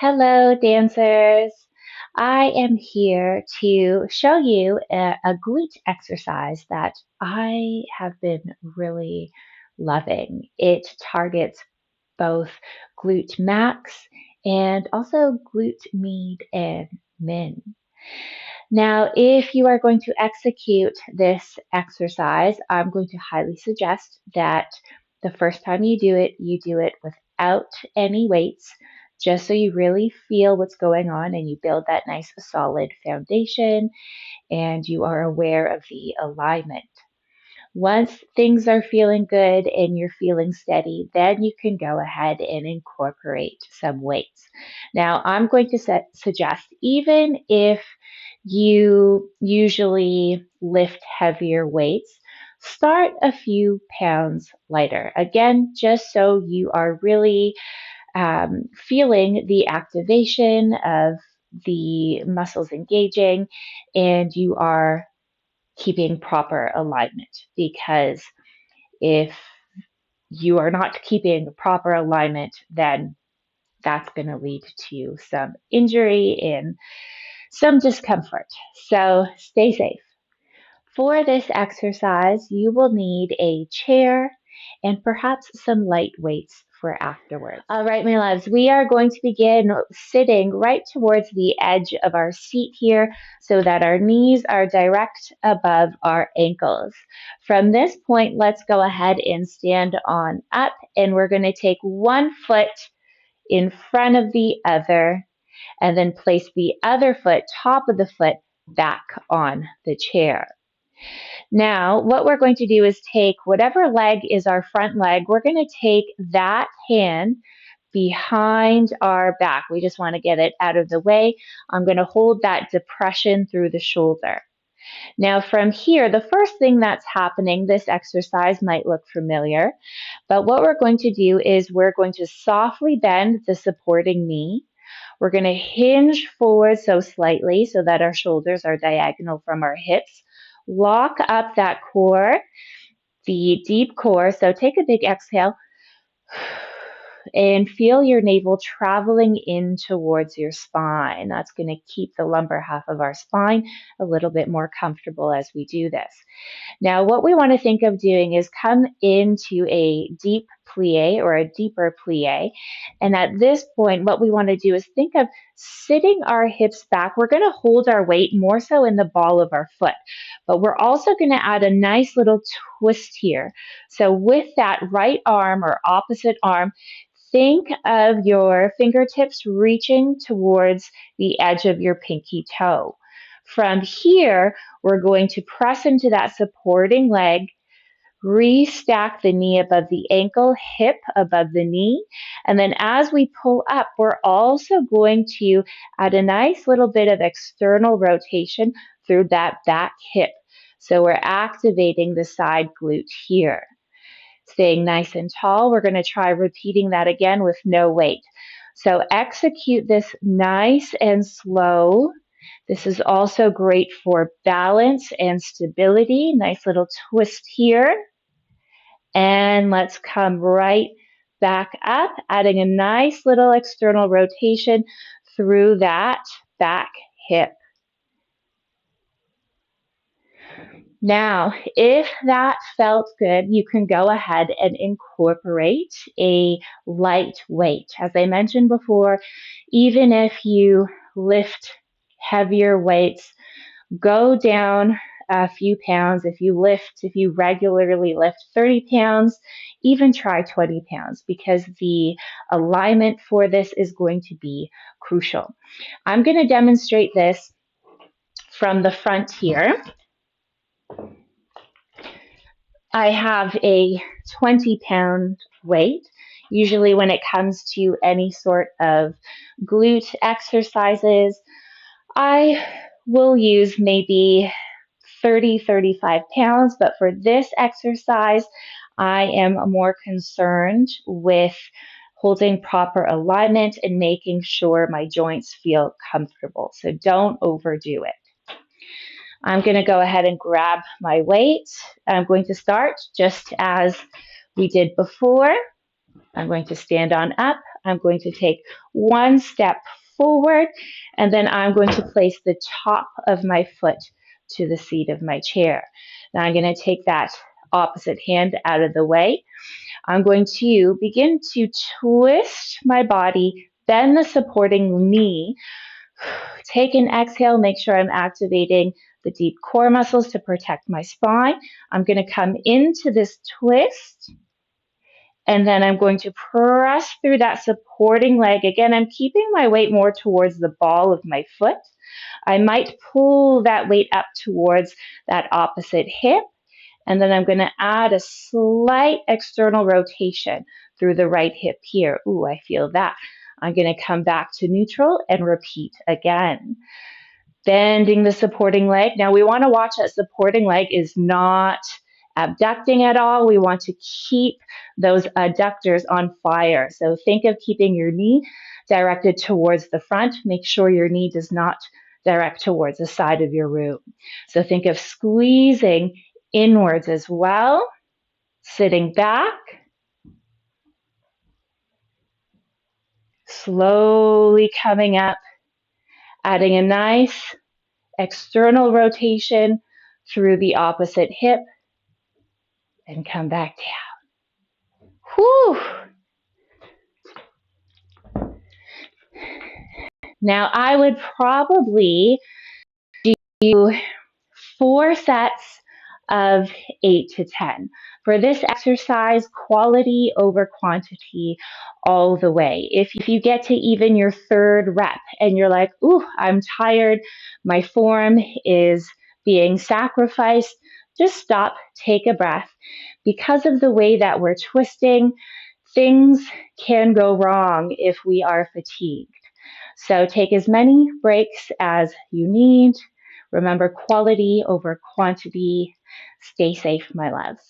Hello, dancers. I am here to show you a glute exercise that I have been really loving. It targets both glute max and also glute med and min. Now, if you are going to execute this exercise, I'm going to highly suggest that the first time you do it without any weights, just so you really feel what's going on and you build that nice solid foundation and you are aware of the alignment. Once things are feeling good and you're feeling steady, then you can go ahead and incorporate some weights. Now, I'm going to suggest, even if you usually lift heavier weights, start a few pounds lighter. Again, just so you are really feeling the activation of the muscles engaging and you are keeping proper alignment, because if you are not keeping proper alignment, then that's going to lead to some injury and some discomfort. So stay safe. For this exercise, you will need a chair and perhaps some light weights for afterwards. All right, my loves, we are going to begin sitting right towards the edge of our seat here so that our knees are direct above our ankles. From this point, let's go ahead and stand on up, and we're going to take one foot in front of the other and then place the other foot, top of the foot, back on the chair. Now, what we're going to do is take whatever leg is our front leg, we're going to take that hand behind our back. We just want to get it out of the way. I'm going to hold that depression through the shoulder. Now, from here, the first thing that's happening, this exercise might look familiar, but what we're going to do is we're going to softly bend the supporting knee. We're going to hinge forward so slightly so that our shoulders are diagonal from our hips. Lock up that core, the deep core. So take a big exhale and feel your navel traveling in towards your spine. That's going to keep the lumbar half of our spine a little bit more comfortable as we do this. Now, what we want to think of doing is come into a deep plie or a deeper plie. And at this point, what we want to do is think of sitting our hips back. We're going to hold our weight more so in the ball of our foot, but we're also going to add a nice little twist here. So with that right arm or opposite arm, think of your fingertips reaching towards the edge of your pinky toe. From here, we're going to press into that supporting leg, restack the knee above the ankle, hip above the knee. And then as we pull up, we're also going to add a nice little bit of external rotation through that back hip. So we're activating the side glute here. Staying nice and tall, we're going to try repeating that again with no weight. So execute this nice and slow. This is also great for balance and stability. Nice little twist here. And let's come right back up, adding a nice little external rotation through that back hip. Now, if that felt good, you can go ahead and incorporate a light weight. As I mentioned before, even if you lift heavier weights, go down a few pounds. If you regularly lift 30 pounds, even try 20 pounds, because the alignment for this is going to be crucial. I'm going to demonstrate this from the front here. I have a 20-pound weight. Usually when it comes to any sort of glute exercises, I will use maybe 30, 35 pounds, but for this exercise, I am more concerned with holding proper alignment and making sure my joints feel comfortable. So don't overdo it. I'm going to go ahead and grab my weight. I'm going to start just as we did before. I'm going to stand on up. I'm going to take one step forward, and then I'm going to place the top of my foot to the seat of my chair. Now I'm going to take that opposite hand out of the way. I'm going to begin to twist my body, bend the supporting knee. Take an exhale, make sure I'm activating the deep core muscles to protect my spine. I'm going to come into this twist, and then I'm going to press through that supporting leg. Again, I'm keeping my weight more towards the ball of my foot. I might pull that weight up towards that opposite hip. And then I'm going to add a slight external rotation through the right hip here. Ooh, I feel that. I'm going to come back to neutral and repeat again. Bending the supporting leg. Now we want to watch that supporting leg is not abducting at all. We want to keep those adductors on fire. So think of keeping your knee directed towards the front. Make sure your knee does not direct towards the side of your room. So think of squeezing inwards as well, sitting back, slowly coming up, adding a nice external rotation through the opposite hip, and come back down. Whew. Now I would probably do 4 sets of 8 to 10. For this exercise, quality over quantity all the way. If you get to even your 3rd rep and you're like, ooh, I'm tired, my form is being sacrificed, just stop, take a breath. Because of the way that we're twisting, things can go wrong if we are fatigued. So take as many breaks as you need. Remember, quality over quantity. Stay safe, my loves.